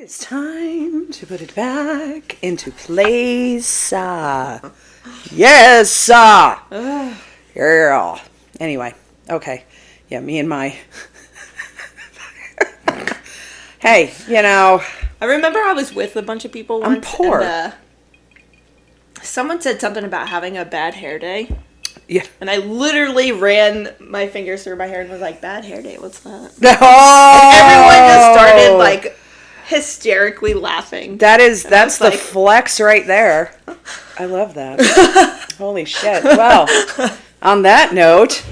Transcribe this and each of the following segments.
It's time to put it back into place. Yes, girl. Anyway, okay. Yeah, me and my... Hey, you know... I remember I was with a bunch of people once. I'm poor. And, someone said something about having a bad hair day. Yeah. And I literally ran my fingers through my hair and was like, bad hair day, what's that? Oh! And everyone just started, like, hysterically laughing. That's the flex right there. I love that. Holy shit. Well, on that note,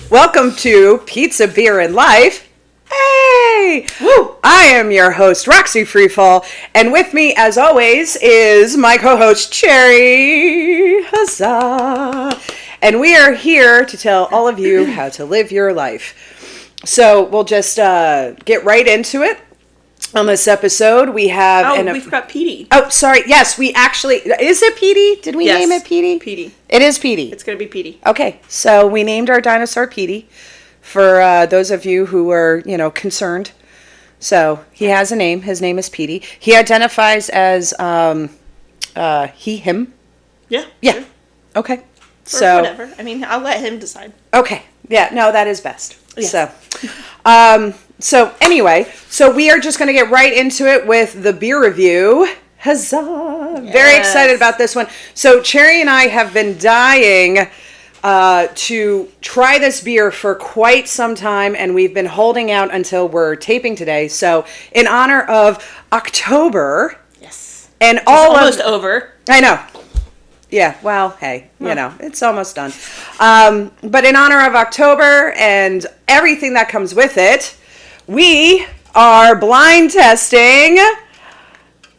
welcome to Pizza, Beer, and Life. Hey! Woo! I am your host, Roxy Freefall, and with me, as always, is my co-host, Cherry. Huzzah! And we are here to tell all of you how to live your life. So we'll just get right into it. On this episode, we have... we forgot Petey. Oh, sorry. Yes, we actually... Is it Petey? Did we name it Petey? Petey. It is Petey. It's going to be Petey. Okay, so we named our dinosaur Petey for those of you who were, concerned. So he has a name. His name is Petey. He identifies as he, him. Yeah. Yeah. Sure. Okay. Or whatever. I mean, I'll let him decide. Okay. Yeah, no, that is best. Yes. So anyway, we are just going to get right into it with the beer review. Huzzah! Yes. Very excited about this one. So Cherry and I have been dying to try this beer for quite some time, and we've been holding out until we're taping today. So in honor of October, yes, and it's almost over. I know. Yeah, well, hey, it's almost done. But in honor of October and everything that comes with it, we are blind testing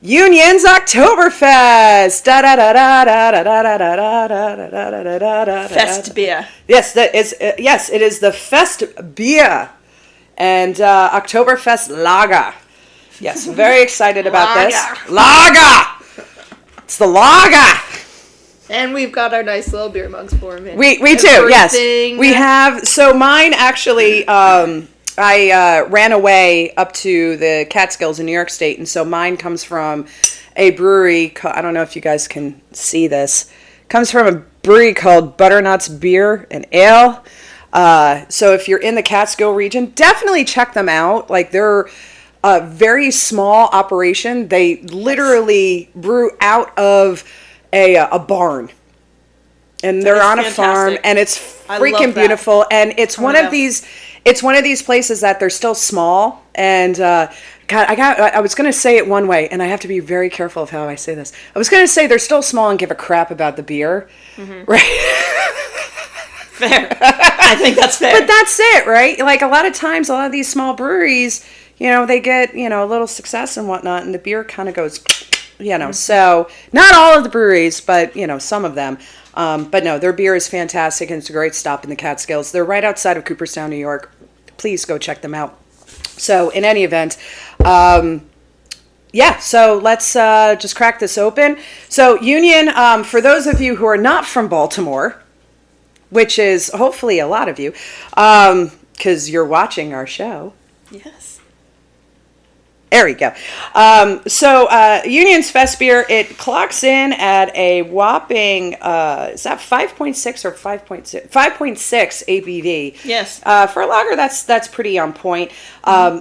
Union's Oktoberfest. Fest beer. Yes, it is the Fest beer and Oktoberfest lager. Yes, very excited about this. Lager. It's the lager. And we've got our nice little beer mugs for him. We do, yes. We have, so mine actually, I ran away up to the Catskills in New York State, and so mine comes from a brewery, I don't know if you guys can see this, comes from a brewery called Butternuts Beer and Ale. So if you're in the Catskill region, definitely check them out. Like, they're a very small operation. They literally brew out of a barn, and they're on a farm, and it's freaking beautiful. And it's one of these places that they're still small. And I was going to say it one way, and I have to be very careful of how I say this. I was going to say they're still small and give a crap about the beer, right? Fair. I think that's fair. But that's it, right? Like, a lot of times, a lot of these small breweries, they get, a little success and whatnot, and the beer kind of goes... So not all of the breweries, but, some of them. But no, their beer is fantastic, and it's a great stop in the Catskills. They're right outside of Cooperstown, New York. Please go check them out. So in any event, so let's just crack this open. So Union, for those of you who are not from Baltimore, which is hopefully a lot of you, because you're watching our show. Yes. There we go. Union's Fest beer, it clocks in at a whopping, is that 5.6 or 5.6? 5.6 ABV. Yes. For a lager, that's pretty on point.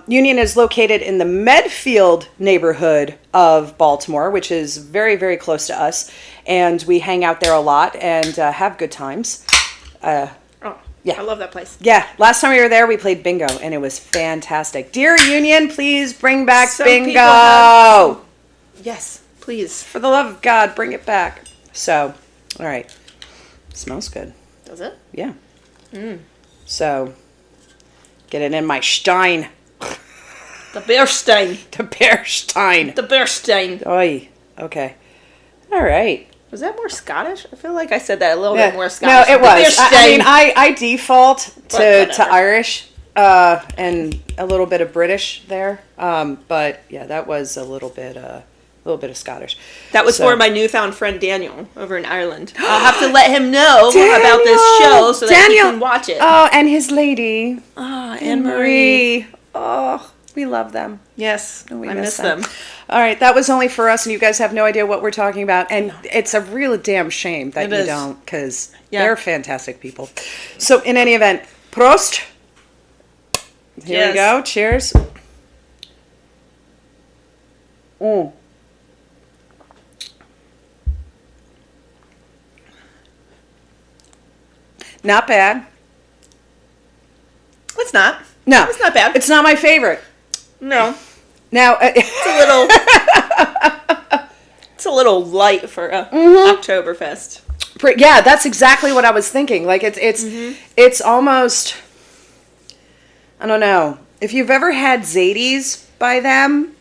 Union is located in the Medfield neighborhood of Baltimore, which is very, very close to us. And we hang out there a lot and have good times. Yeah. I love that place. Yeah. Last time we were there, we played bingo, and it was fantastic. Dear Union, please bring back bingo. Yes, please. For the love of God, bring it back. So, all right. Smells good. Does it? Yeah. So, get it in my stein. The Beerstein. The Beerstein. The Beerstein. Oi. Okay. All right. Was that more Scottish? I feel like I said that a little bit more Scottish. No, it was. I default to Irish and a little bit of British there. But yeah, that was a little bit of Scottish. That was for my newfound friend Daniel over in Ireland. I'll have to let him know about this show so that he can watch it. Oh, and his lady. Anne Marie. Oh, We love them. Yes, We I miss them. All right, that was only for us, and you guys have no idea what we're talking about. And it's a real damn shame that you don't, because they're fantastic people. So, in any event, Prost. Here we go. Cheers. Not bad. It's not. No. It's not bad. It's not my favorite. No. Now, it's a little... it's a little light for Oktoberfest. Yeah, that's exactly what I was thinking. Like, it's almost... I don't know. If you've ever had Zadies by them,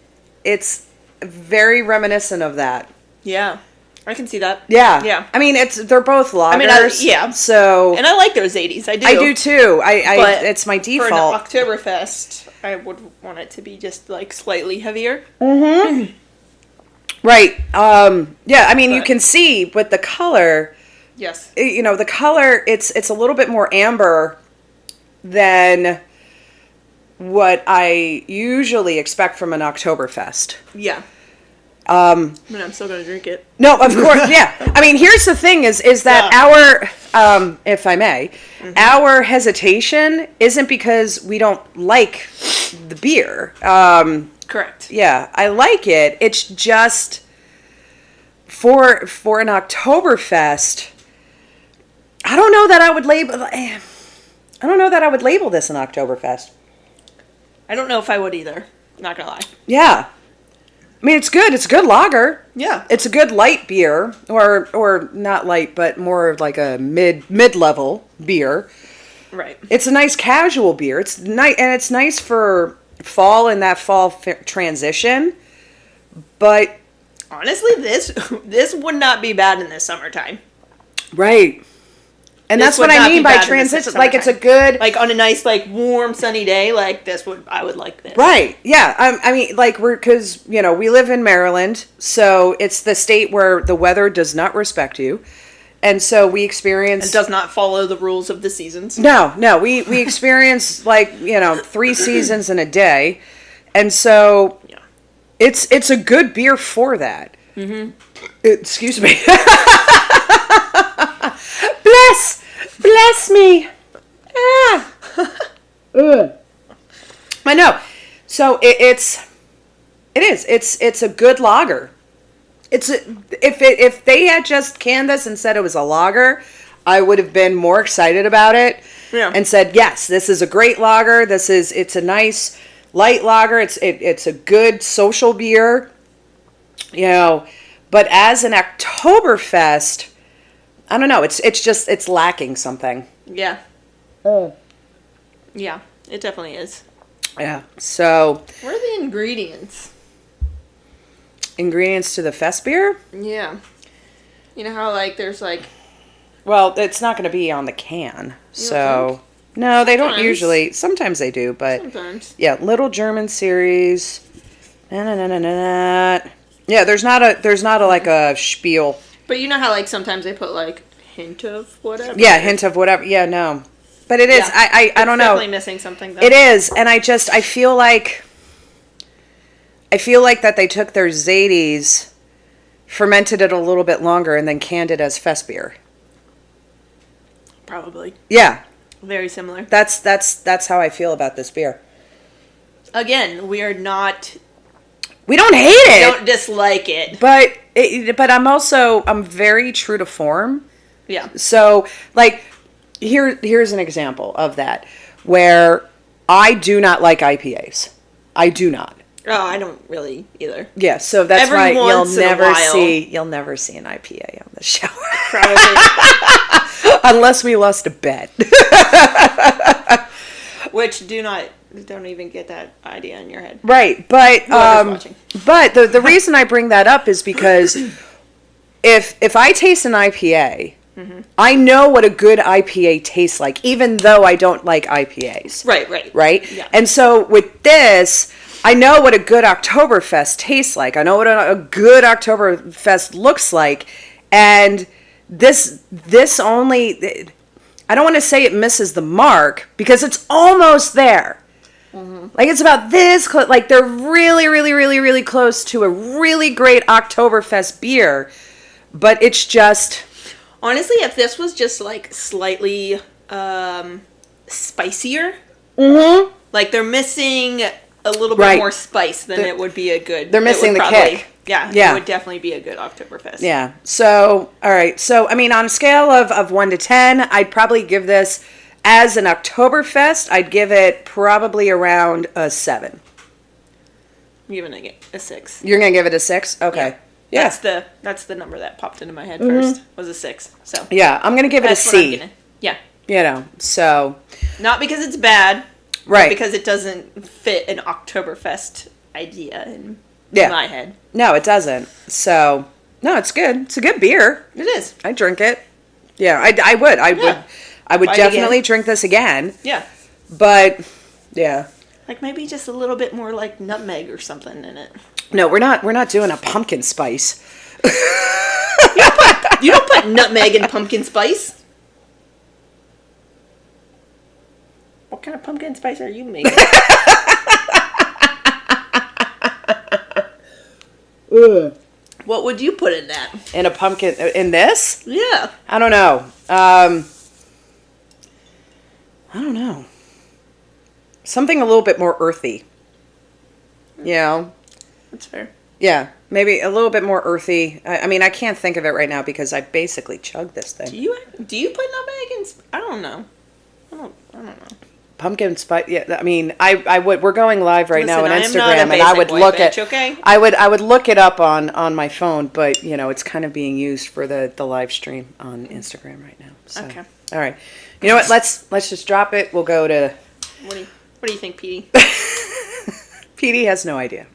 it's very reminiscent of that. Yeah. I can see that. Yeah. Yeah. I mean, they're both lagers. I mean, So... And I like those 80s. I do. I do too. But it's my default. For an Oktoberfest, I would want it to be just, like, slightly heavier. Mm-hmm. Right. Yeah, I mean, you can see with the color... Yes. You know, the color, it's a little bit more amber than what I usually expect from an Oktoberfest. Yeah. I mean, I'm still gonna drink it. No, of course, yeah. I mean, here's the thing: is that our, if I may, our hesitation isn't because we don't like the beer. Correct. Yeah, I like it. It's just for an Oktoberfest. I don't know that I would label. I don't know that I would label this an Oktoberfest. I don't know if I would either. Not gonna lie. Yeah. I mean, it's good. It's a good lager. Yeah. It's a good light beer, or not light, but more of like a mid-level beer. Right. It's a nice casual beer. It's nice, and it's nice for fall and that fall transition. But honestly, this would not be bad in the summertime. Right. And that's what I mean by transition. Like, it's a good... Like, on a nice, like, warm, sunny day, like, I would like this. Right. Yeah. I mean, like, because, you know, we live in Maryland, so it's the state where the weather does not respect you. And so we experience... It does not follow the rules of the seasons. No. We experience, like, you know, 3 seasons in a day. And so it's a good beer for that. Mm-hmm. Excuse me. Bless me. Ah. I know. So it's a good lager. If they had just canned this and said it was a lager, I would have been more excited about it. Yeah. And said, yes, this is a great lager. It's a nice light lager. It's a good social beer. You know, but as an Oktoberfest, I don't know. It's lacking something. Yeah. Oh. Yeah, it definitely is. Yeah. So. What are the ingredients? Ingredients to the fest beer? Yeah. You know how, like, there's, like... Well, it's not going to be on the can. So. No, they don't usually. Sometimes they do, but. Sometimes. Yeah, Little German Series. Yeah, there's not a like a spiel. But you know how, like, sometimes they put, like, hint of whatever? Yeah, hint of whatever. Yeah, no. But it is. Yeah. I don't know. It's definitely missing something, though. It is. And I feel like that they took their Zadies, fermented it a little bit longer, and then canned it as fest beer. Probably. Yeah. Very similar. That's how I feel about this beer. Again, we are not... We don't hate it. We don't dislike it. But I'm very true to form. Yeah. So, like, here's an example of that, where I do not like IPAs. I do not. Oh, I don't really either. Yeah, so that's why you'll never see an IPA on the show. Probably. Unless we lost a bet. Which don't even get that idea in your head. Right, but the reason I bring that up is because if I taste an IPA, I know what a good IPA tastes like, even though I don't like IPAs. Right? Yeah. And so with this, I know what a good Oktoberfest tastes like. I know what a good Oktoberfest looks like. And this only... I don't want to say it misses the mark, because it's almost there. Like, it's about this close. Like, they're really, really, really, really close to a really great Oktoberfest beer. But it's just... Honestly, if this was just, like, slightly spicier, like, they're missing a little bit more spice, then it would be a good... They're missing the kick. Yeah, it would definitely be a good Oktoberfest. Yeah. So, all right. So, I mean, on a scale of 1 to 10, I'd probably give this, as an Oktoberfest, I'd give it probably around a 7. I'm giving it a 6. You're going to give it a 6? Okay. Yeah. That's the number that popped into my head first, was a 6. So yeah, I'm going to give it a C. Yeah. You know, so. Not because it's bad. Right. But because it doesn't fit an Oktoberfest idea in my head. No, it doesn't. So, no, it's good. It's a good beer. It is. I drink it. Yeah, I would. I would definitely drink this again. Yeah. But, yeah. Like maybe just a little bit more like nutmeg or something in it. No, we're not doing a pumpkin spice. You don't put nutmeg in pumpkin spice. What kind of pumpkin spice are you making? What would you put in that? In a pumpkin, in this? Yeah. I don't know. I don't know. Something a little bit more earthy. You know? That's fair. Yeah, maybe a little bit more earthy. I mean, I can't think of it right now because I basically chugged this thing. Do you put nutmeg in? I don't know. I don't know. Pumpkin spice. Yeah, I mean, I would. We're going live right now on Instagram, and I would look at. Okay? I would look it up on my phone, but you know, it's kind of being used for the live stream on Instagram right now. So. Okay. All right. You know what? Let's just drop it. We'll go to. What do you think, Petey? Petey has no idea.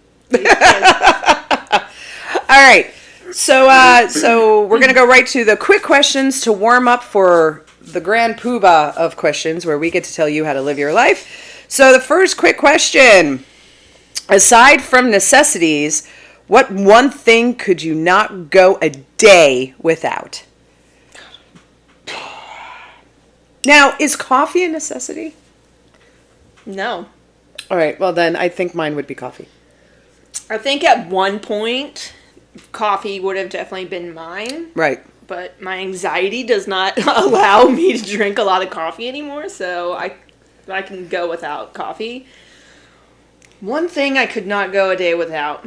All right. So we're going to go right to the quick questions to warm up for the grand poobah of questions where we get to tell you how to live your life. So the first quick question, aside from necessities, what one thing could you not go a day without? Now, is coffee a necessity? No. All right. Well, then I think mine would be coffee. I think at one point, coffee would have definitely been mine. Right. But my anxiety does not allow me to drink a lot of coffee anymore, so I can go without coffee. One thing I could not go a day without.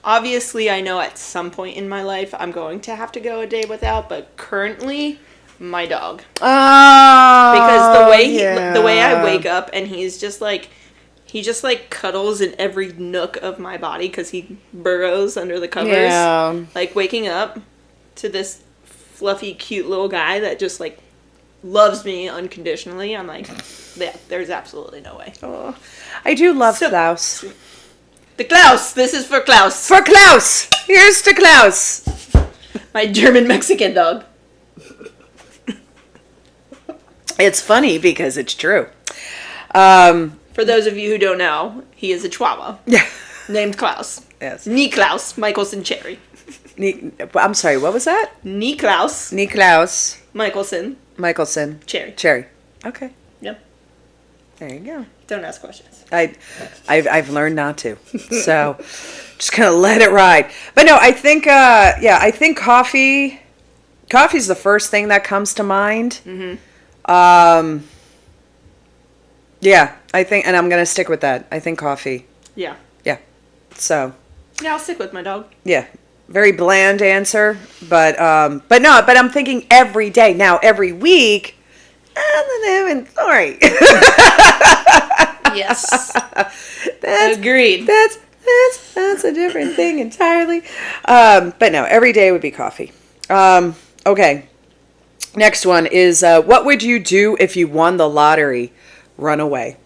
Obviously, I know at some point in my life I'm going to have to go a day without, but currently, my dog. Oh, because the way I wake up and he just like cuddles in every nook of my body because he burrows under the covers. Yeah. Like waking up to this fluffy, cute little guy that just like loves me unconditionally. I'm like, yeah, there's absolutely no way. Oh, I do love Klaus. The Klaus. This is for Klaus. For Klaus. Here's to Klaus. My German Mexican dog. It's funny because it's true. For those of you who don't know, he is a Chihuahua. Yeah. Named Klaus. Yes. Niklaus Michelson Cherry. I'm sorry, what was that? Niklaus Michelson Cherry. Okay. Yep. There you go. Don't ask questions. I've learned not to. So just gonna let it ride. But no, I think I think coffee's the first thing that comes to mind. Mm-hmm. Yeah, I think, and I'm gonna stick with that. I think coffee. Yeah. Yeah. So. Yeah, I'll stick with my dog. Yeah. Very bland answer, but I'm thinking every day. Now, every week, sorry. Yes. That's, agreed. That's a different thing entirely. But no, every day would be coffee. Okay. Next one is, what would you do if you won the lottery? Run away.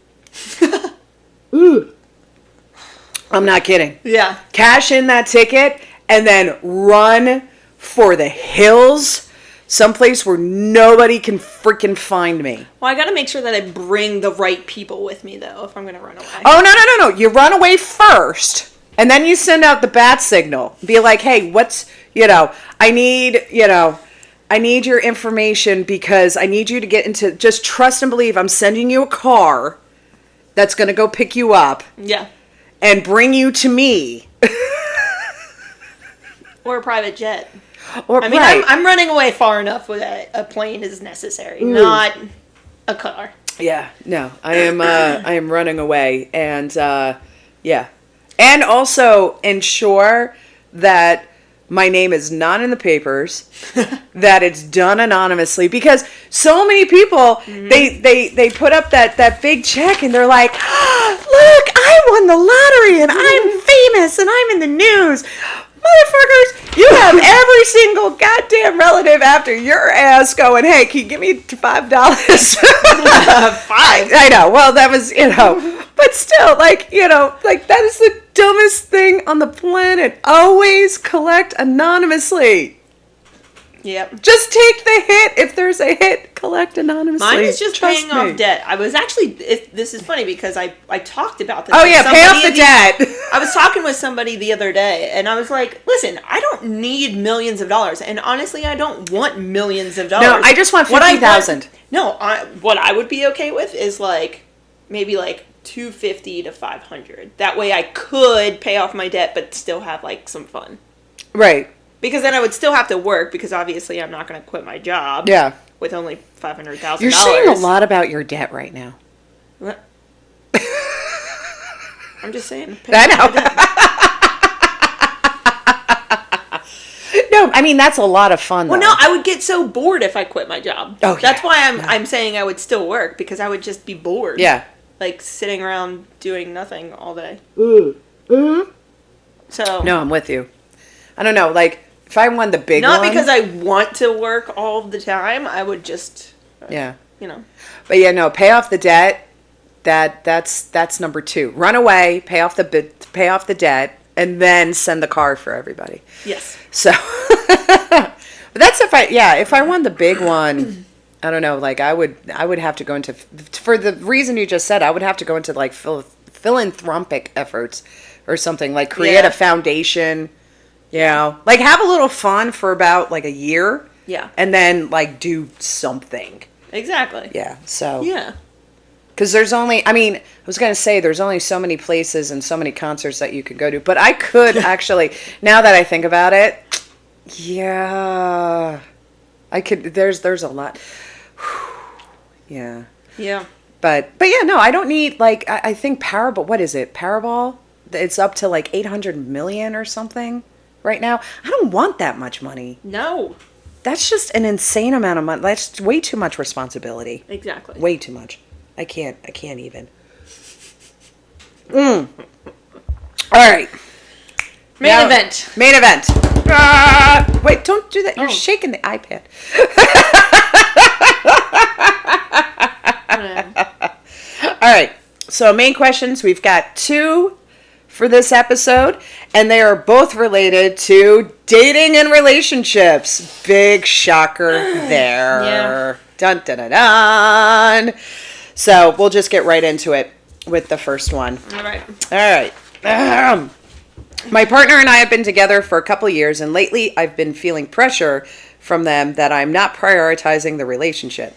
Ooh. I'm not kidding. Yeah. Cash in that ticket and then run for the hills, someplace where nobody can freaking find me. Well, I gotta make sure that I bring the right people with me, though, if I'm gonna run away. Oh, no. You run away first, and then you send out the bat signal. Be like, hey, I need your information because I need you to get into, just trust and believe I'm sending you a car, that's going to go pick you up Yeah. and bring you to me. Or a private jet. Or, I mean, right. I'm running away far enough where a plane is necessary, not a car. Yeah, no, I am running away, and yeah, and also ensure that my name is not in the papers, that it's done anonymously, because so many people they put up that big check and they're like, oh, look, I won the lottery and I'm famous and I'm in the news. Motherfuckers, you have every single goddamn relative after your ass going, hey, can you give me $5? Five. I know. Well, that was, but still, like that is the dumbest thing on the planet. Always collect anonymously. Yep. Just take the hit. If there's a hit, collect anonymously. Mine is just Trust paying me. off debt. I was actually, this is funny because I talked about this. Oh, with yeah, pay off the debt. I was talking with somebody the other day, and I was like, listen, I don't need millions of dollars. And honestly, I don't want millions of dollars. No, I just want $50,000. No, what I would be okay with is like, maybe like $250 to $500. That way I could pay off my debt, but still have like some fun. Right. Because then I would still have to work, because obviously I'm not going to quit my job. Yeah. With only $500,000. You're saying a lot about your debt right now. What? I'm just saying. I know. No, I mean, that's a lot of fun, though. Well, no, I would get so bored if I quit my job. Oh, That's yeah. why I'm saying I would still work, because I would just be bored. Yeah. Like sitting around doing nothing all day. So. No, I'm with you. I don't know, like, if I won the big Not one. because I want to work all the time. I would just. Yeah. You know. But yeah, no, pay off the debt. That's number 2. Run away, pay off the debt, and then send the car for everybody. Yes. So, but that's if I won the big one, I don't know, like I would have to go into, for the reason you just said, I would have to go into like philanthropic efforts or something, like create a foundation, like have a little fun for about like a year. Yeah. And then like do something. Exactly. Yeah. So. Yeah. Because there's only, I mean, I was going to say there's only so many places and so many concerts that you could go to. But I could actually, now that I think about it, yeah, I could, there's a lot. Yeah. Yeah. But yeah, no, I don't need, like, I think Powerball, what is it? Powerball? It's up to like 800 million or something right now. I don't want that much money. No. That's just an insane amount of money. That's way too much responsibility. Exactly. Way too much. I can't even. All right. Main event. Main event. Wait, don't do that. You're shaking the iPad. All right. So main questions. We've got 2 for this episode, and they are both related to dating and relationships. Big shocker there. Yeah. Dun dun dun dun. So we'll just get right into it with the first one. All right. All right. My partner and I have been together for a couple of years, and lately I've been feeling pressure from them that I'm not prioritizing the relationship.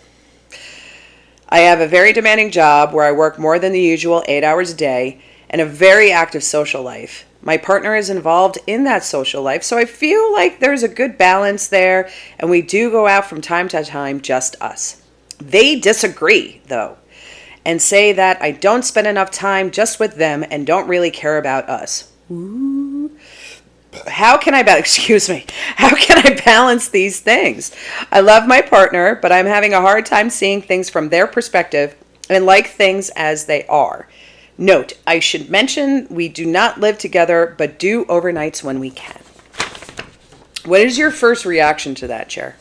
I have a very demanding job where I work more than the usual 8 hours a day and a very active social life. My partner is involved in that social life, so I feel like there's a good balance there, and we do go out from time to time, just us. They disagree, though, and say that I don't spend enough time just with them and don't really care about us. Ooh. How can I balance these things? I love my partner, but I'm having a hard time seeing things from their perspective and like things as they are. Note, I should mention we do not live together, but do overnights when we can. What is your first reaction to that, Chair?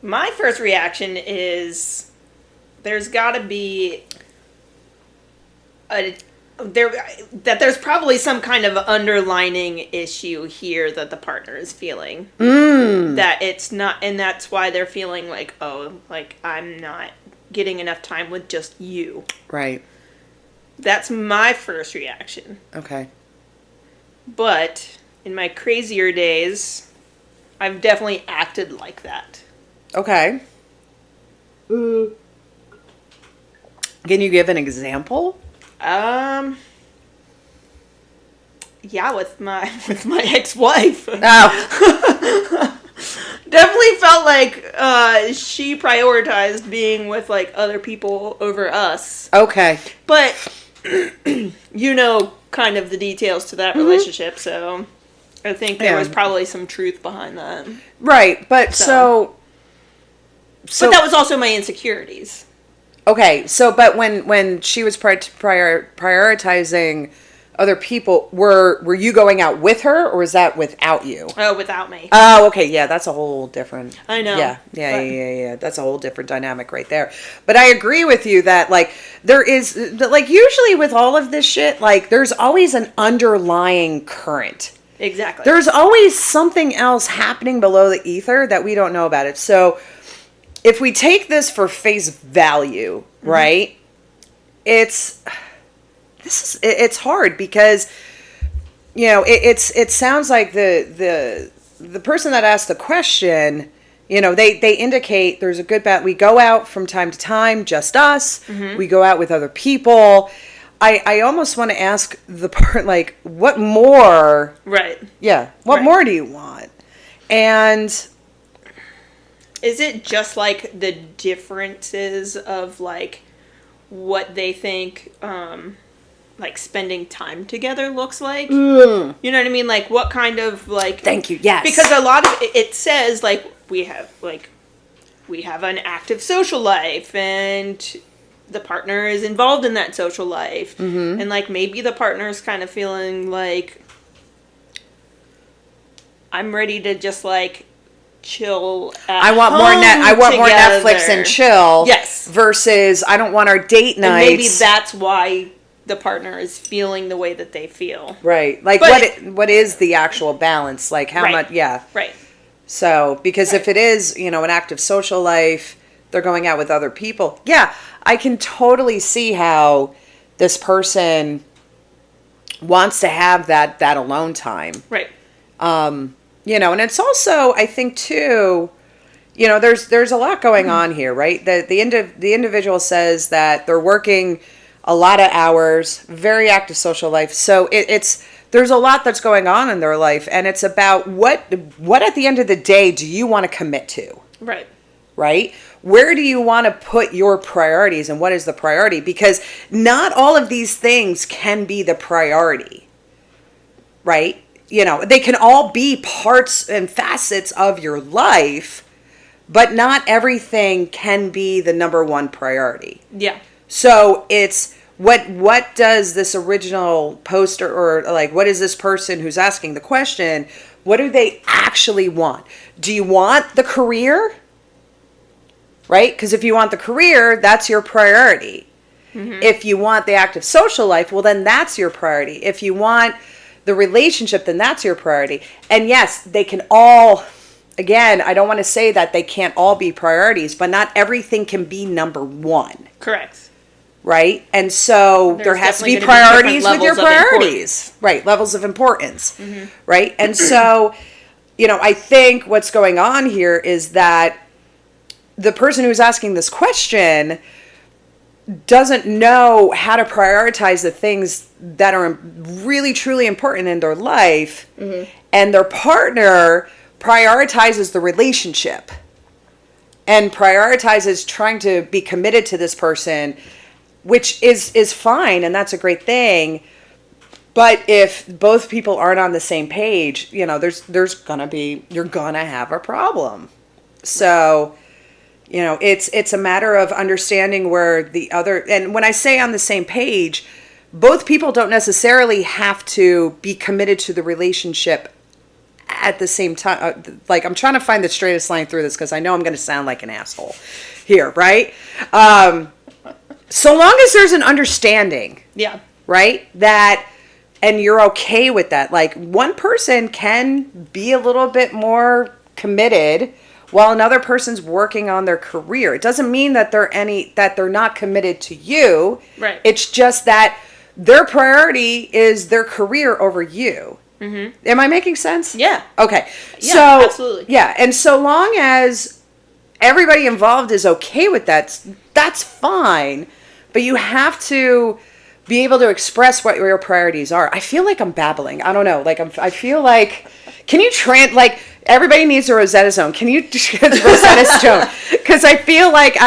My first reaction is there's got to be there's probably some kind of underlining issue here that the partner is feeling. That it's not, and that's why they're feeling like, oh, like I'm not getting enough time with just you. Right. That's my first reaction. Okay. But in my crazier days, I've definitely acted like that. Okay. Can you give an example? Yeah, with my ex-wife. Oh. Definitely felt like she prioritized being with like other people over us. Okay. But you know kind of the details to that relationship, so I think there was probably some truth behind that. Right, but so but that was also my insecurities. Okay, so but when she was prioritizing other people, were you going out with her, or was that without you? Oh, without me. Oh, okay, yeah, that's a whole different. I know. Yeah. That's a whole different dynamic right there. But I agree with you that like there is like usually with all of this shit, like there's always an underlying current. Exactly. There's always something else happening below the ether that we don't know about it. So if we take this for face value, right? It's hard because it sounds like the person that asked the question, they indicate there's a good bet. We go out from time to time, just us. We go out with other people. I almost want to ask the part like, what more? Right. Yeah. What more do you want? And is it just like the differences of like what they think like spending time together looks like? You know what I mean? Like what kind of like... Thank you. Yes. Because a lot of it says like we have an active social life and the partner is involved in that social life. And like maybe the partner's kind of feeling like I'm ready to just like chill at I want more Netflix and chill. Yes. Versus I don't want our date nights. And maybe that's why the partner is feeling the way that they feel. Right. Like what is the actual balance? Like how much? Yeah. Right. So because if it is, an active social life, they're going out with other people. Yeah, I can totally see how this person wants to have that alone time. Right. And it's also, I think too, there's a lot going on here, right? The individual says that they're working a lot of hours, very active social life. So there's a lot that's going on in their life, and it's about what at the end of the day do you want to commit to? Right. Right? Where do you want to put your priorities, and what is the priority? Because not all of these things can be the priority, right? They can all be parts and facets of your life, but not everything can be the number one priority. Yeah. So it's what does this original poster, or like what is this person who's asking the question, what do they actually want? Do you want the career? Right? Because if you want the career, that's your priority. If you want the active social life, well then that's your priority. If you want the relationship, then that's your priority. And yes, they can all, again, I don't want to say that they can't all be priorities, but not everything can be number one. Correct. Right? And so there has to be priorities with your priorities. Right, levels of importance. Right? And so, I think what's going on here is that the person who's asking this question doesn't know how to prioritize the things that are really truly important in their life, and their partner prioritizes the relationship and prioritizes trying to be committed to this person, which is fine, and that's a great thing. But if both people aren't on the same page, there's you're gonna have a problem. So it's a matter of understanding where the other, and when I say on the same page, both people don't necessarily have to be committed to the relationship at the same time. Like, I'm trying to find the straightest line through this because I know I'm going to sound like an asshole here, right? So long as there's an understanding. Yeah. Right? And you're okay with that. Like, one person can be a little bit more committed while another person's working on their career. It doesn't mean that they're not committed to you. Right. It's just that their priority is their career over you. Am I making sense? Yeah. Okay. Yeah, so, absolutely. Yeah, and so long as everybody involved is okay with that, that's fine. but you have to be able to express what your priorities are. I feel like I'm babbling. I don't know. Like I feel like, can you like everybody needs a Rosetta Stone. Can you Rosetta Stone? Because I feel like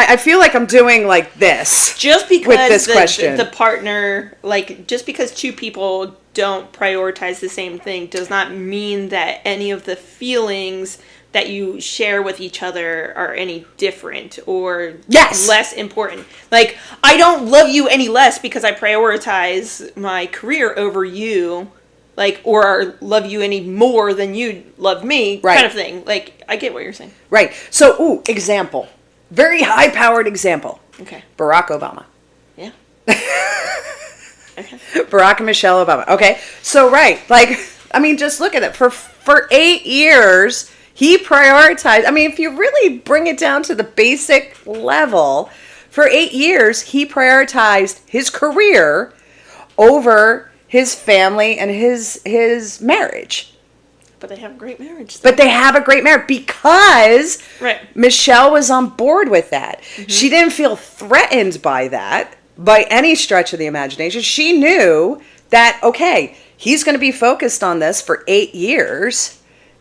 I'm doing like this. Just because with this question, the partner, like just because two people don't prioritize the same thing does not mean that any of the feelings that you share with each other are any different or less important. Like, I don't love you any less because I prioritize my career over you, like, or love you any more than you love me, kind of thing. Like, I get what you're saying. Right. So, example. Very high-powered example. Okay. Barack Obama. Yeah. Okay. Barack and Michelle Obama. Okay. So, like, I mean, just look at it. For 8 years, he prioritized, I mean, if you really bring it down to the basic level, for 8 years, he prioritized his career over his family and his marriage. But they have a great marriage. But they have a great marriage because right. Michelle was on board with that. Mm-hmm. She didn't feel threatened by that by any stretch of the imagination. She knew that, okay, he's going to be focused on this for 8 years.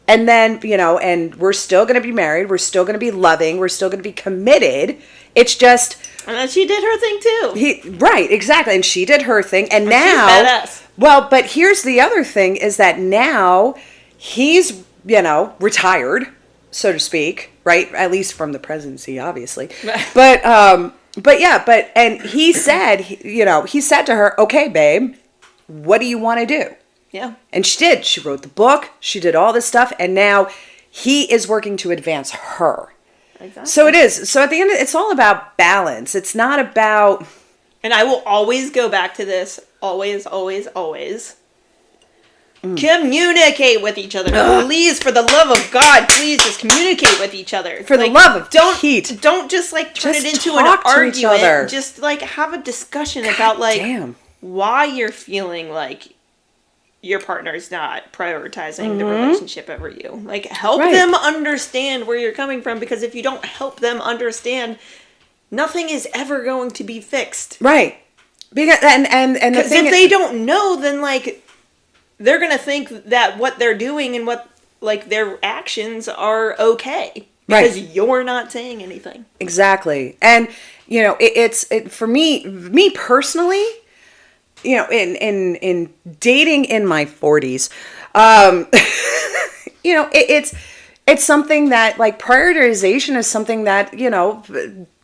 And then, and we're still going to be married. We're still going to be loving. We're still going to be committed. It's just... And then she did her thing, too. Right, exactly. And she did her thing. And now... She's badass. Well, but here's the other thing, is that now he's, retired, so to speak, right? At least from the presidency, obviously. And he said, he said to her, okay, babe, what do you want to do? Yeah. And she did. She wrote the book. She did all this stuff. And now he is working to advance her. Exactly. So it is. So at the end, it's all about balance. It's not about... And I will always go back to this. Always, always, always. Communicate with each other. Please, for the love of God, please just communicate with each other. For the love of Pete. Don't just turn it into an argument. Just have a discussion about why you're feeling like your partner's not prioritizing the relationship over you. Help them understand where you're coming from, because if you don't help them understand, nothing is ever going to be fixed. Right. Because and the thing if they don't know, then they're gonna think that what they're doing and what their actions are okay because you're not saying anything. Exactly. And it's for me personally. In dating in my 40s, it's something that prioritization is something that,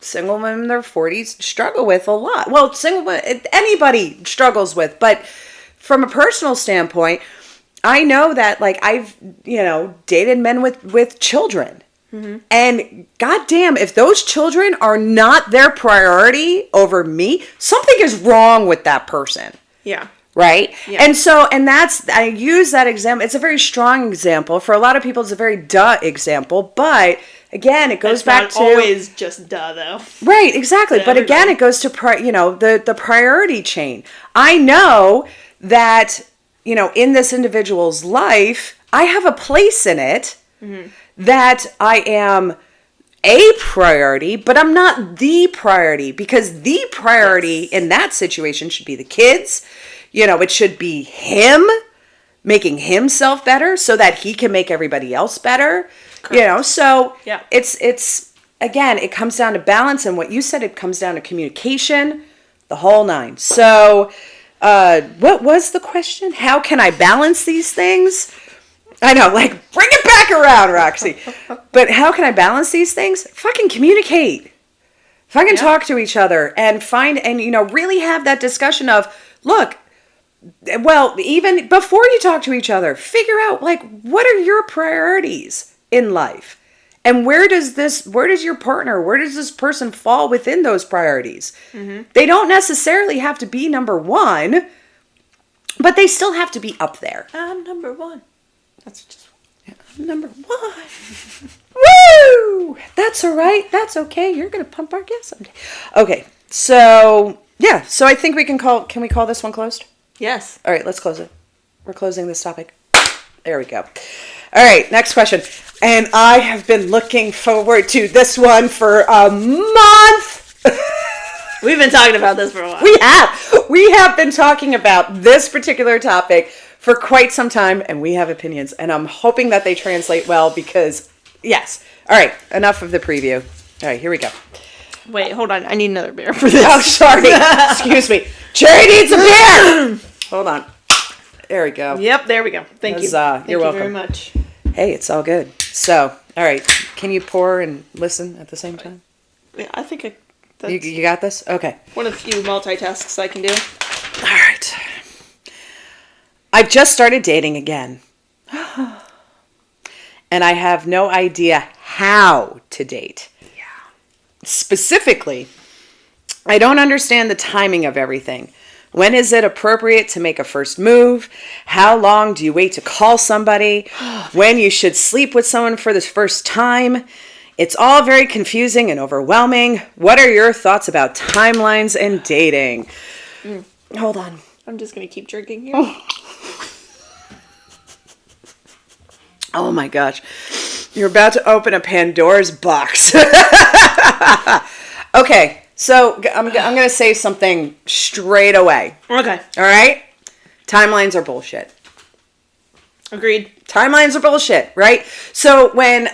single women in their 40s struggle with a lot. Well, anybody struggles with, but from a personal standpoint, I know that I've, dated men with children. Mm-hmm. And goddamn, if those children are not their priority over me, something is wrong with that person. Yeah. Right? Yeah. And I use that example. It's a very strong example. For a lot of people, it's a very duh example. But again, it goes back to... It's not always just duh, though. Right, exactly. But again, it goes to, the priority chain. I know that, in this individual's life, I have a place in it. Mm-hmm. That I am a priority, but I'm not the priority, because the priority in that situation should be the kids. It should be him making himself better so that he can make everybody else better. Correct. So yeah. It's again, it comes down to balance, and what you said, it comes down to communication, the whole nine. So what was the question? How can I balance these things? I know, bring it back around, Roxy. But how can I balance these things? Fucking communicate. Fucking talk to each other and really have that discussion of, look, well, even before you talk to each other, figure out, what are your priorities in life? And where does your partner, where does this person fall within those priorities? Mm-hmm. They don't necessarily have to be number one, but they still have to be up there. I'm number one. That's just number one. Woo! That's all right. That's okay. You're gonna pump our gas someday. Okay. So So I think we can call. Can we call this one closed? Yes. All right. Let's close it. We're closing this topic. There we go. All right. Next question. And I have been looking forward to this one for a month. We've been talking about this for a while. We have been talking about this particular topic for quite some time, and we have opinions, and I'm hoping that they translate well because, yes. All right, enough of the preview. All right, here we go. Wait, hold on. I need another beer for this. Oh, sorry. Excuse me. Cherry needs a beer! Hold on. There we go. Yep, there we go. Thank you. You're welcome. Thank you very much. Hey, it's all good. So, all right. Can you pour and listen at the same time? Yeah, I think that's You got this? Okay. one of the few multitasks I can do. All right. I've just started dating again. And I have no idea how to date. Yeah. Specifically, I don't understand the timing of everything. When is it appropriate to make a first move? How long do you wait to call somebody? When you should sleep with someone for the first time? It's all very confusing and overwhelming. What are your thoughts about timelines and dating? Hold on. I'm just going to keep drinking here. Oh my gosh. You're about to open a Pandora's box. Okay, so I'm going to say something straight away. Okay. All right? Timelines are bullshit. Agreed. Timelines are bullshit, right? So when,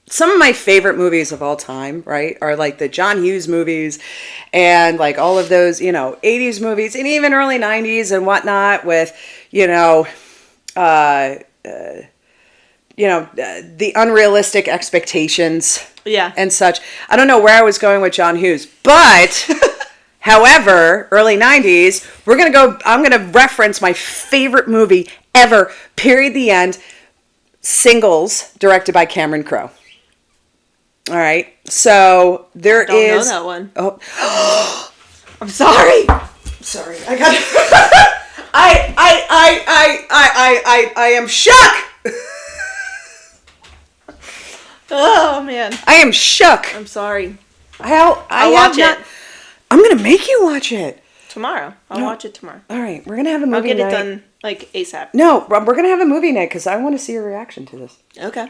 some of my favorite movies of all time, right, are like the John Hughes movies and like all of those, 80s movies and even early 90s and whatnot with, the unrealistic expectations and such. I don't know where I was going with John Hughes, but however, early 90s, I'm going to reference my favorite movie ever, period, the end, Singles, directed by Cameron Crowe. All right. So there is. I don't know that one. Oh, I'm sorry. Sorry. I got I am shook. Oh man. I am shook. I'm sorry. I'll watch it I'm gonna make you watch it tomorrow. I'll watch it tomorrow. All right, we're gonna have a movie night. I'll get it done like ASAP. No, we're gonna have a movie night because I want to see your reaction to this. Okay.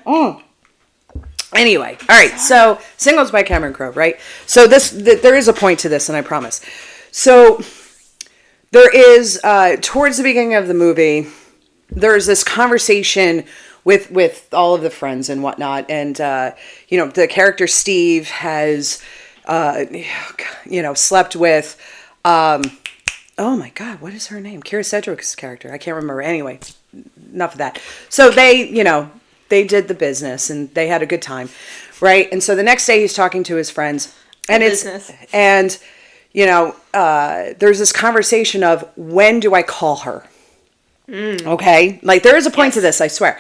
Anyway, all right. So, Singles by Cameron Crowe, right? So there is a point to this, and I promise. So there is towards the beginning of the movie, there's this conversation with all of the friends and whatnot, and the character Steve has slept with. Oh my God, what is her name? Kira Sedgwick's character. I can't remember. Anyway, enough of that. So they did the business and they had a good time, right? And so the next day he's talking to his friends, and there's this conversation of when do I call her? Okay, like there is a point to this, I swear.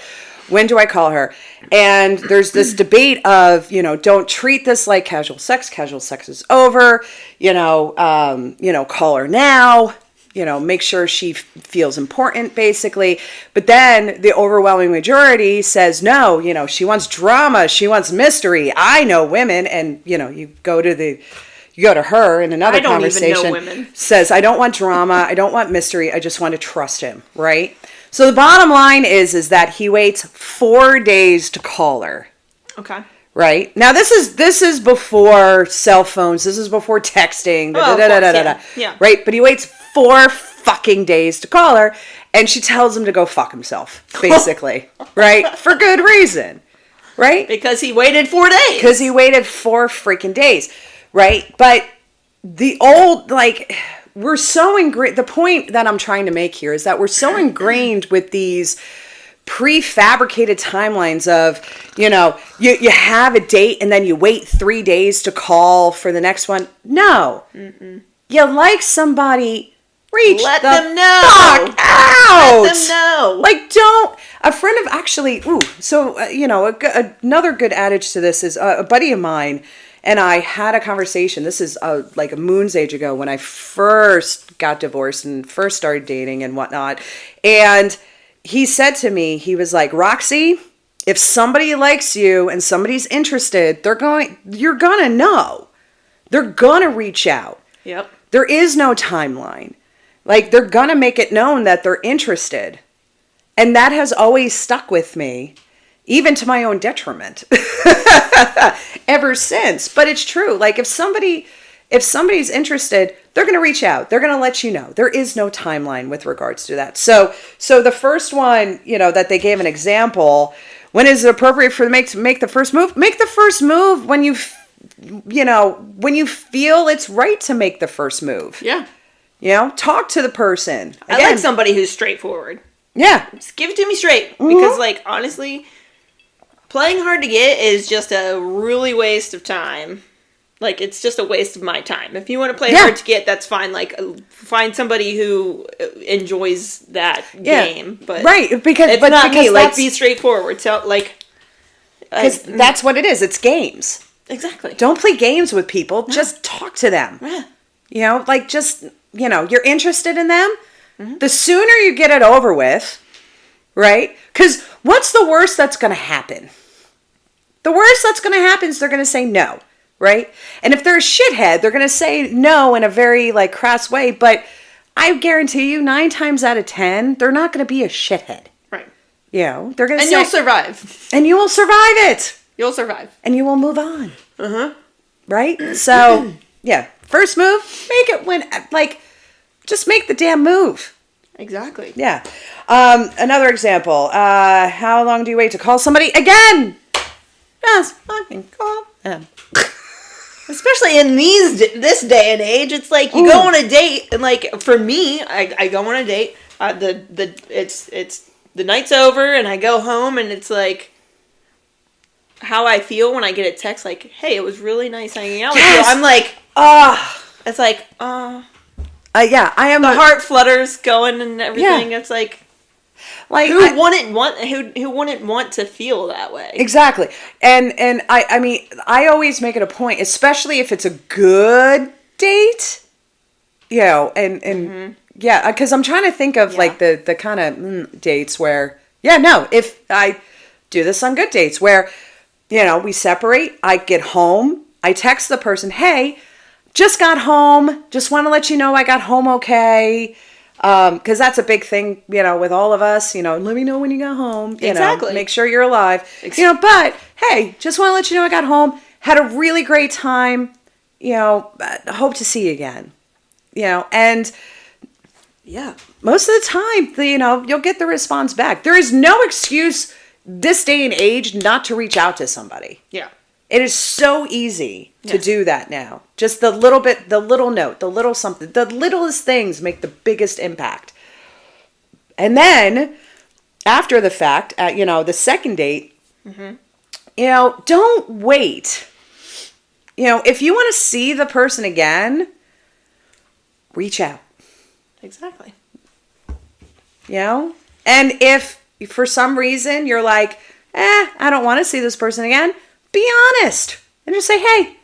When do I call her? And there's this debate of, don't treat this like casual sex. Casual sex is over. Call her now. Make sure she feels important, basically. But then the overwhelming majority says, no, she wants drama. She wants mystery. I know women. And, you go to her in another conversation. Even know women. Says, I don't want drama. I don't want mystery. I just want to trust him. Right. So the bottom line is that he waits 4 days to call her. Okay. Right? Now this is before cell phones. This is before texting. Yeah. Right? But he waits 4 fucking days to call her, and she tells him to go fuck himself, basically. Right? For good reason. Right? Because he waited 4 days. Because he waited 4 freaking days. Right? But we're so ingrained. The point that I'm trying to make here is that we're so ingrained with these prefabricated timelines of, you have a date and then you wait 3 days to call for the next one. No. Mm-mm. You like somebody, Let them know. Fuck out. Let them know. Like, don't. A friend of actually, another good adage to this is a buddy of mine and I had a conversation. This is like a moon's age ago when I first got divorced and first started dating and whatnot. And he said to me, he was like, Roxy, if somebody likes you and somebody's interested, you're gonna know. They're gonna reach out. Yep. There is no timeline. Like, they're gonna make it known that they're interested. And that has always stuck with me. even to my own detriment ever since. But it's true. Like if somebody's interested, they're going to reach out. They're going to let you know. There is no timeline with regards to that. So the first one, that they gave an example, when is it appropriate for them to make the first move? Make the first move when when you feel it's right to make the first move. Yeah. Talk to the person. I like somebody who's straightforward. Yeah. Just give it to me straight. Because, honestly, playing hard to get is just a really waste of time. It's just a waste of my time. If you want to play hard to get, that's fine. Find somebody who enjoys that game. But right, because it's not me. Be straightforward. So, because that's what it is. It's games. Exactly. Don't play games with people. No. Just talk to them. Yeah. You're interested in them. Mm-hmm. The sooner you get it over with, right? Because what's the worst that's going to happen? The worst that's going to happen is they're going to say no, right? And if they're a shithead, they're going to say no in a very crass way. But I guarantee you, 9 times out of 10, they're not going to be a shithead. Right. They're going to say... And you'll survive. And you will survive it. You'll survive. And you will move on. Uh-huh. Right? So, first move, make it just make the damn move. Exactly. Yeah. Another example. How long do you wait to call somebody again? Just fucking call them. Especially in this day and age, it's you go on a date, and for me, I go on a date. It's the night's over, and I go home, and it's how I feel when I get a text hey, it was really nice hanging out with you. I'm it's yeah, I am. The heart flutters going and everything. Yeah. It's who wouldn't want to feel that way? Exactly. And I mean, I always make it a point, especially if it's a good date, and yeah, because I'm trying to think of the kind of dates where, if I do this on good dates where, we separate, I get home, I text the person, hey, just got home, just want to let you know I got home okay. Because that's a big thing, with all of us, let me know when you got home, exactly. Make sure you're alive, but hey, just want to let you know I got home, had a really great time, hope to see you again, and most of the time, you'll get the response back. There is no excuse this day and age not to reach out to somebody. Yeah. It is so easy to do that now. Just the little bit, the little note, the little something, the littlest things make the biggest impact. And then after the fact, at, the second date, don't wait. If you want to see the person again, reach out. Exactly. And if for some reason you're I don't want to see this person again, be honest and just say, hey,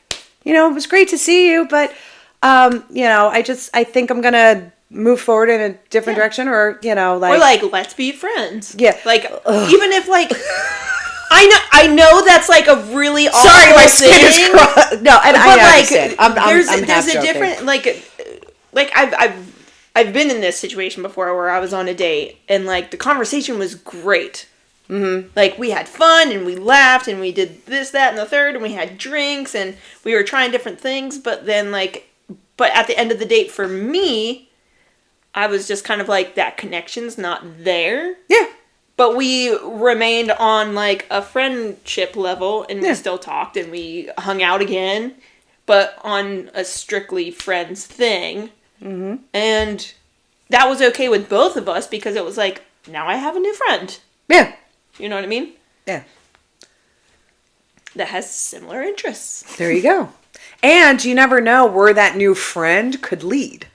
it was great to see you, but, I think I'm going to move forward in a different direction or, or let's be friends. Yeah. Even if I know that's a really awful Sorry, my thing. skin is crossed. No, and I understand. There's a different, I've been in this situation before where I was on a date and the conversation was great. Mm-hmm. We had fun and we laughed and we did this, that, and the third, and we had drinks and we were trying different things. But then but at the end of the date for me, I was just kind of that connection's not there. Yeah. But we remained on a friendship level and we still talked and we hung out again, but on a strictly friends thing. Mm-hmm. And that was okay with both of us because it was now I have a new friend. Yeah. You know what I mean? Yeah. That has similar interests. There you go. And you never know where that new friend could lead.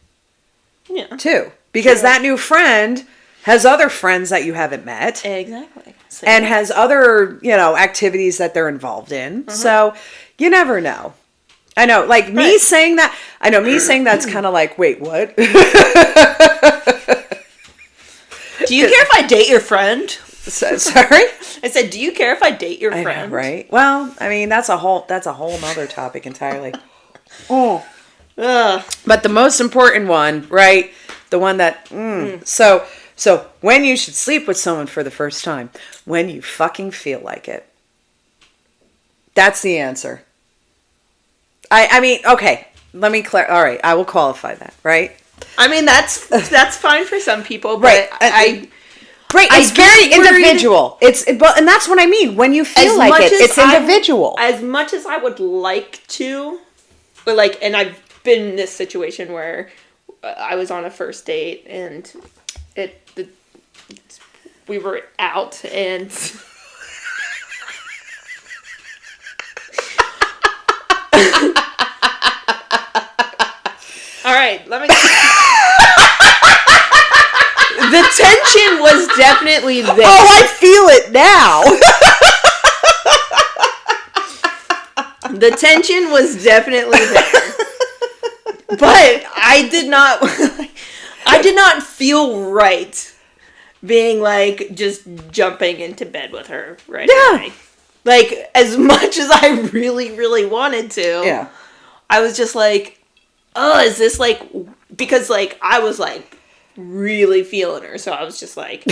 Yeah. Too. Because that new friend has other friends that you haven't met. Exactly. And has other, activities that they're involved in. Uh-huh. So you never know. I know, me saying that, that's kind of wait, what? Do you care if I date your friend? Sorry? I said, do you care if I date your friend? I know, right? Well, I mean, that's a whole other topic entirely. Oh. Ugh. But the most important one, right? The one that, So So when you should sleep with someone for the first time, when you fucking feel like it. That's the answer. I mean, okay, let me all right, I will qualify that, right? I mean, that's fine for some people, but Right. Right, it's very individual. And that's what I mean. When you feel like it, it's individual. As much as I would like to, but like, and I've been in this situation where I was on a first date and we were out and all right, let me. The tension was definitely there. Oh, I feel it now. The tension was definitely there. But I did not feel right being like just jumping into bed with her right away. Like, as much as I really, really wanted to, I was just like, oh, is this like, because like I was like really feeling her, so I was just like,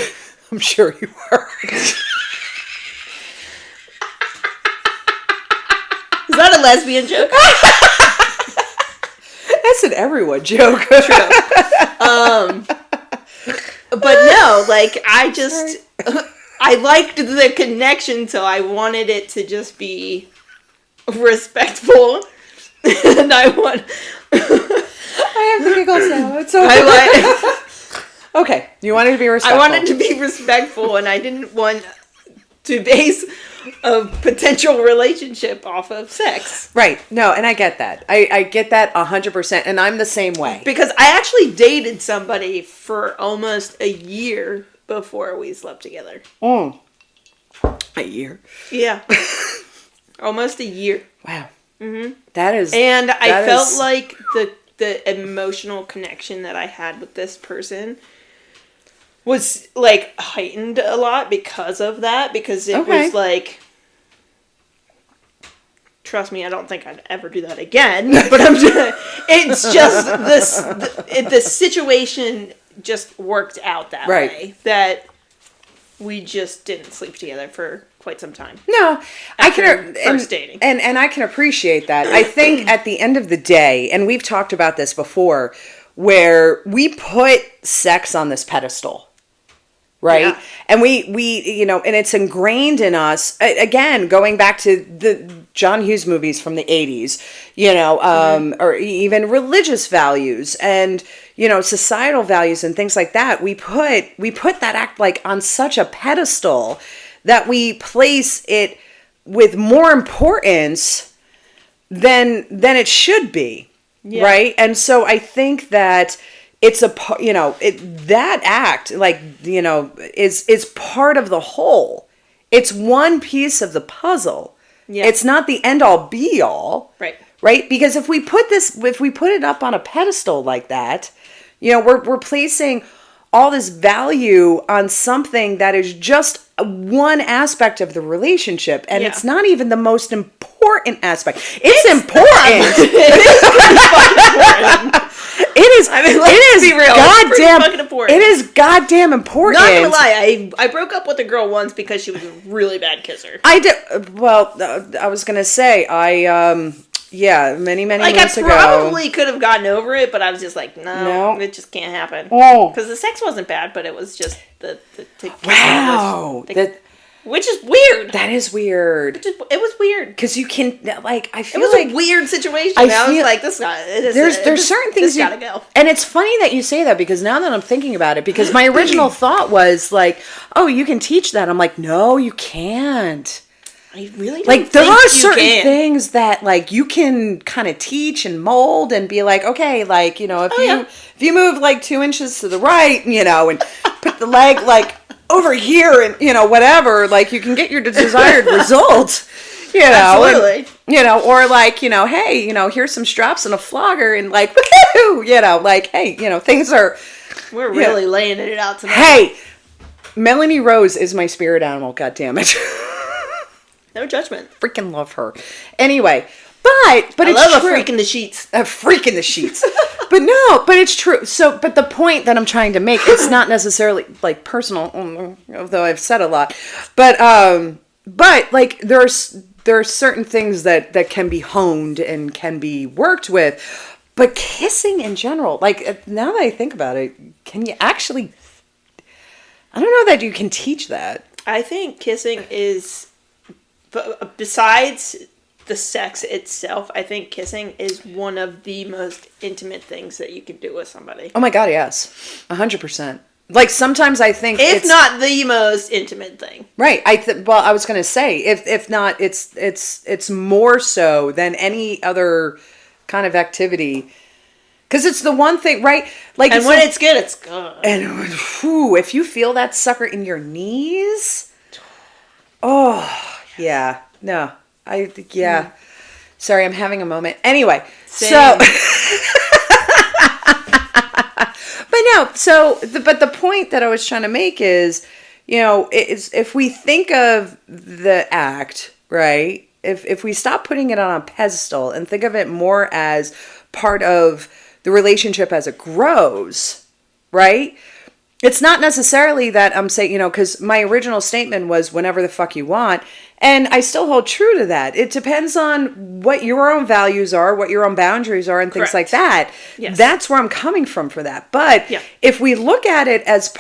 I'm sure you were. Is that a lesbian joke? That's an everyone joke. True. But no, like I liked the connection, so I wanted it to just be respectful, and I have the giggles now. It's okay. Okay, you wanted to be respectful. I wanted to be respectful, and I didn't want to base a potential relationship off of sex. Right. No, and I get that. I get that 100%, and I'm the same way. Because I actually dated somebody for almost a year before we slept together. A year? Yeah. Almost a year. Wow. Mm-hmm. That is... And I felt like the emotional connection that I had with this person was like heightened a lot because of that, because it was like, trust me, I don't think I'd ever do that again, but it's just the situation just worked out that way, that we just didn't sleep together for quite some time. No, I can first dating. And I can appreciate that. I think at the end of the day, and we've talked about this before, where we put sex on this pedestal. Right. Yeah. And we, and it's ingrained in us, again, going back to the John Hughes movies from the 80s, or even religious values and, societal values and things like that. We put that act like on such a pedestal that we place it with more importance than it should be. Yeah. Right. And so I think that it's that act, is part of the whole. It's one piece of the puzzle. Yeah. It's not the end all be all. Right. Right? Because if we put it up on a pedestal like that, we're placing all this value on something that is just one aspect of the relationship, and it's not even the most important aspect. It's important. It is pretty fucking important. It is. I mean, let's be real. Goddamn important. It is goddamn important. Not gonna lie, I broke up with a girl once because she was a really bad kisser. I did. Well, I was gonna say many months ago. I probably could have gotten over it, but I was just like, no, it just can't happen. Oh, because the sex wasn't bad, but it was just the which is weird. That is weird. It was weird because you can I feel it was a weird situation. I was like, this guy. There's certain things this gotta go. And it's funny that you say that, because now that I'm thinking about it, because my original thought was like, oh, you can teach that. I'm like, no, you can't. I really don't like, there are certain things that you can kind of teach and mold and be like, okay, if you move 2 inches to the right, and put the leg over here and whatever, you can get your desired result. Absolutely. And, or hey, here's some straps and a flogger and woohoo, hey, things are. We're really laying it out tonight. Hey, Melanie Rose is my spirit animal. God damn it. No judgment. Freaking love her. Anyway, But I it's love true. a freak in the sheets. A freak in the sheets. But it's true. So, but the point that I'm trying to make, it's not necessarily like personal, although I've said a lot, but like there are certain things that can be honed and can be worked with. But kissing in general, like now that I think about it, can you actually, I don't know that you can teach that. I think kissing is, besides the sex itself, I think kissing is one of the most intimate things that you can do with somebody. Oh my God, yes. 100%. Like sometimes I think if not the most intimate thing. Right. Well, I was going to say if not, it's more so than any other kind of activity. Because it's the one thing, right? Like, and when it's good, it's good. And if you feel that sucker in your knees, oh yeah, no, Sorry, I'm having a moment. Anyway, Same. so, but the point that I was trying to make is, is if we think of the act, right? If we stop putting it on a pedestal and think of it more as part of the relationship as it grows, right? It's not necessarily that I'm saying, because my original statement was whenever the fuck you want. And I still hold true to that. It depends on what your own values are, what your own boundaries are, and things like that. Yes. That's where I'm coming from for that. But if we look at it as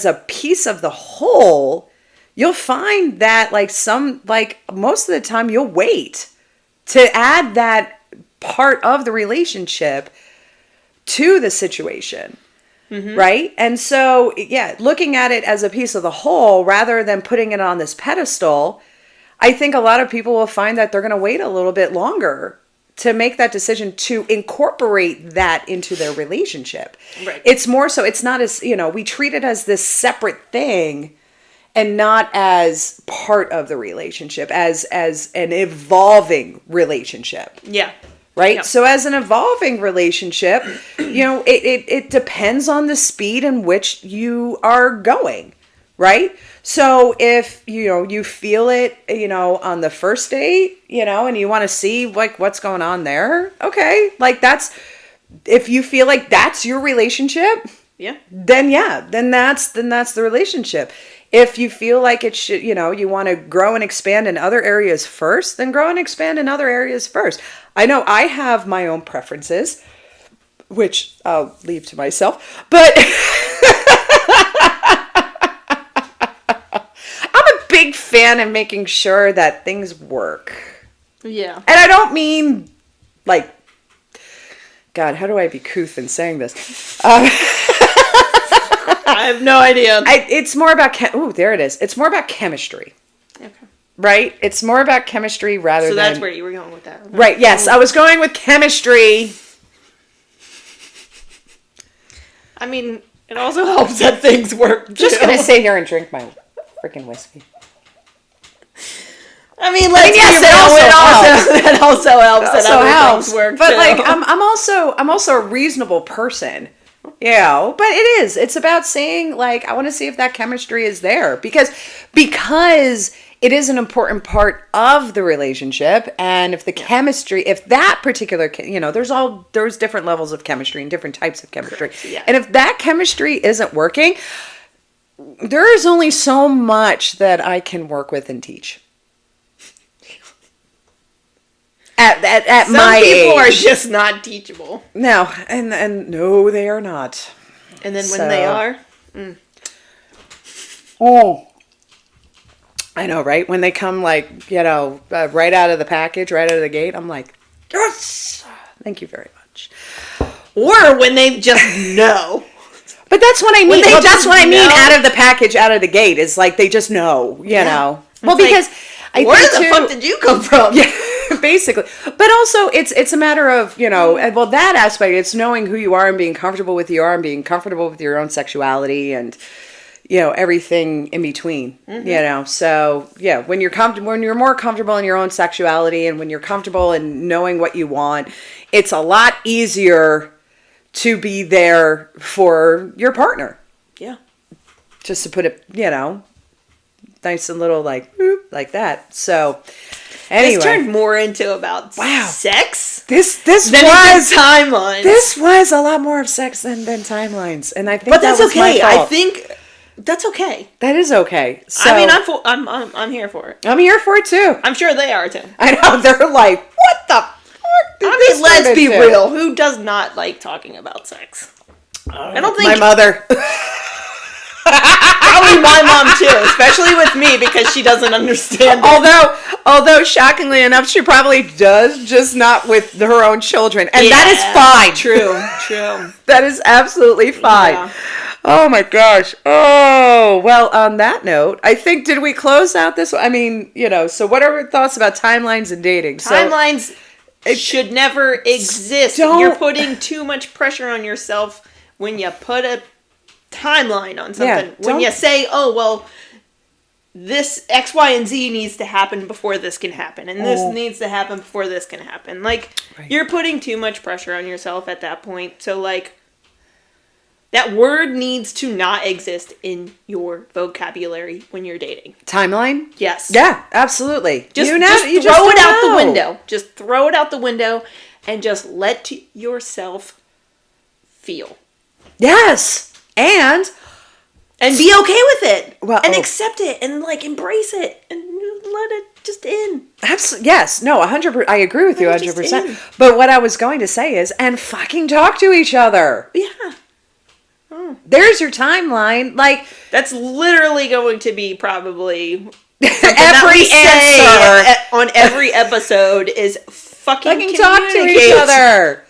a piece of the whole, you'll find that most of the time you'll wait to add that part of the relationship to the situation. Mm-hmm. Right? And so, looking at it as a piece of the whole rather than putting it on this pedestal, I think a lot of people will find that they're going to wait a little bit longer to make that decision to incorporate that into their relationship. Right. It's more so, it's not as, we treat it as this separate thing and not as part of the relationship, as an evolving relationship. Yeah. Right? Yep. So as an evolving relationship, it depends on the speed in which you are going, right? So if, you feel it, on the first date, and you want to see what's going on there. Okay. If you feel like that's your relationship, then that's the relationship. If you feel like it should, you want to grow and expand in other areas first, then grow and expand in other areas first. I know I have my own preferences, which I'll leave to myself, but I'm a big fan of making sure that things work. Yeah. And I don't mean God, how do I be couth in saying this? I have no idea. It's more about there it is. It's more about chemistry. Okay. Right? It's more about chemistry rather than... So that's where you were going with that. Okay. Right, yes. I was going with chemistry. I mean, it also helps that things work, Just going to sit here and drink my freaking whiskey. I mean, yes, it also helps that other things work, but too. I'm also a reasonable person. Yeah, but it's about saying I want to see if that chemistry is there because it is an important part of the relationship. And if the chemistry, if that particular, there's different levels of chemistry and different types of chemistry. Yeah. And if that chemistry isn't working, there is only so much that I can work with and teach. At my age. Some people are just not teachable. No, and no, they are not. And then when they are, oh, I know, right? When they come, right out of the package, right out of the gate, I'm like, yes, thank you very much. Or when they just know. But that's what I mean. That's what I mean. know. Out of the package, out of the gate is they just know, know. Well, because where the fuck did you come from? Yeah. Basically, but also it's a matter of that aspect. It's knowing who you are and being comfortable with who you are and being comfortable with your own sexuality and everything in between. Mm-hmm. So when you're more comfortable in your own sexuality and when you're comfortable in knowing what you want, it's a lot easier to be there for your partner. Yeah, just to put it, nice and little like, boop, like that. So anyway. This turned more into about sex. This was timelines. This was a lot more of sex than timelines, and I think but that's that was okay. my fault. I think that's okay. That is okay. So, I mean, I'm here for it. I'm here for it too. I'm sure they are too. I know they're like, what the fuck? I mean, let's be real. Who does not like talking about sex? I don't think my mother. Probably my mom too, especially with me because she doesn't understand it. Although shockingly enough, she probably does, just not with her own children, and that is fine. True. That is absolutely fine. Yeah. Oh my gosh. Oh, well, on that note, I think, did we close out this? I mean, so what are your thoughts about timelines and dating? Timelines should never exist. You're putting too much pressure on yourself when you put a timeline on something. When you say, oh, well, this X, Y, and Z needs to happen before this can happen, and this needs to happen before this can happen. Like, you're putting too much pressure on yourself at that point. So, like, that word needs to not exist in your vocabulary when you're dating. Timeline? Yes. Yeah, absolutely. Just throw it out the window. Just throw it out the window and just let yourself feel. Yes. And be okay with it. Well, and accept it and like embrace it and let it just in. Absolutely. Yes. No, 100%. I agree with you 100%. But what I was going to say is, and fucking talk to each other. Yeah. There's your timeline. Like, that's literally going to be probably every answer on every episode is fucking talk to each other.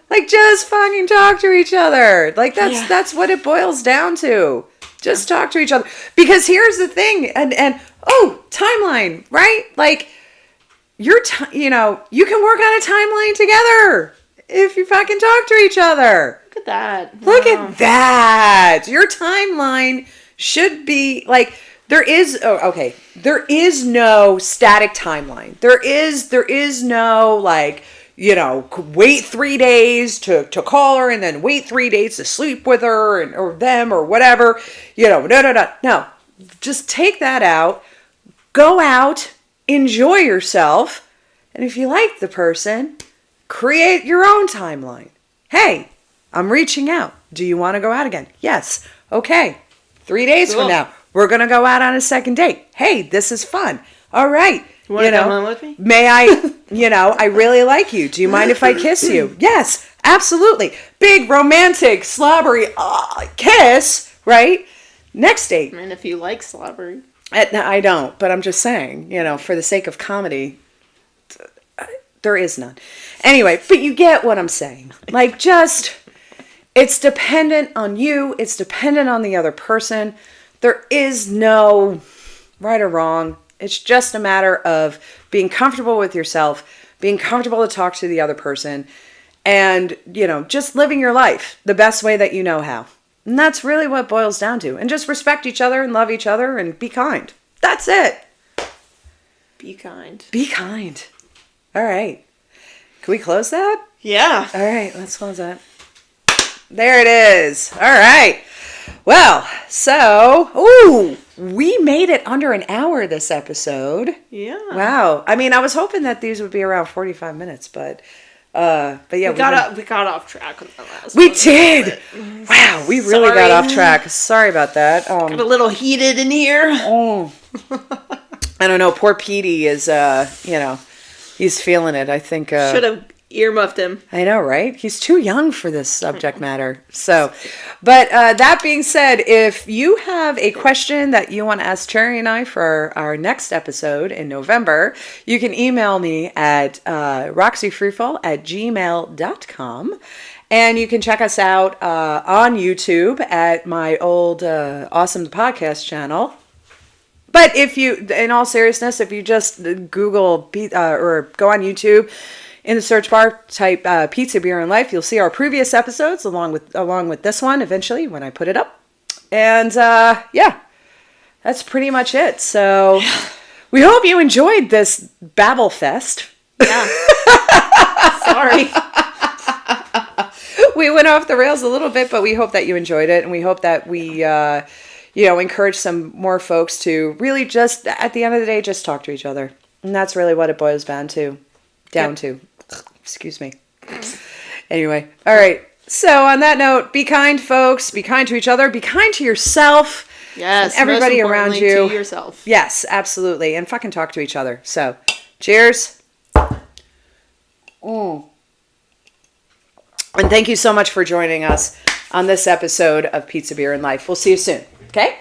Like, just fucking talk to each other. Like, that's what it boils down to. Just talk to each other. Because here's the thing, and timeline, right? Like, you can work on a timeline together if you fucking talk to each other. Look at that. Look at that. Your timeline should be like, there is no static timeline. There is no like, wait 3 days to call her and then wait 3 days to sleep with her or them or whatever. No. Just take that out. Go out, enjoy yourself, and if you like the person, create your own timeline. Hey, I'm reaching out. Do you want to go out again? Yes. Okay. 3 days from now, we're going to go out on a second date. Hey, this is fun. All right. You want to come home with me? May I, I really like you. Do you mind if I kiss you? Yes, absolutely. Big, romantic, slobbery kiss, right? Next date. I mean, if you like slobbery. I don't, but I'm just saying, for the sake of comedy, there is none. Anyway, but you get what I'm saying. Like, it's dependent on you. It's dependent on the other person. There is no right or wrong. It's just a matter of being comfortable with yourself, being comfortable to talk to the other person, and, just living your life the best way that you know how. And that's really what it boils down to. And just respect each other and love each other and be kind. That's it. Be kind. Be kind. All right. Can we close that? Yeah. All right, let's close that. There it is. All right. Well, so, we made it under an hour this episode. Yeah. Wow. I mean, I was hoping that these would be around 45 minutes, but yeah. We got off track with the last one. We did. Wow, we really got off track. Sorry about that. Got a little heated in here. Oh. I don't know. Poor Petey is, he's feeling it. I think. Should have earmuffed him. I know, right? He's too young for this subject matter. So, but that being said, if you have a question that you want to ask Cherry and I for our next episode in November, you can email me at roxyfreefall@gmail.com. And you can check us out on YouTube at my old Awesome Podcast channel. But if you, in all seriousness, if you just Google or go on YouTube, in the search bar, type Pizza, Beer, and Life, you'll see our previous episodes along with this one eventually when I put it up. And that's pretty much it. So we hope you enjoyed this Babble Fest. Yeah. Sorry. We went off the rails a little bit, but we hope that you enjoyed it, and we hope that we encourage some more folks to really just, at the end of the day, just talk to each other. And that's really what it boils down to. Excuse me. Anyway. All right. So on that note, be kind, folks. Be kind to each other. Be kind to yourself. Yes. And everybody around you. To yourself. Yes, absolutely. And fucking talk to each other. So, cheers. And thank you so much for joining us on this episode of Pizza, Beer, and Life. We'll see you soon. Okay?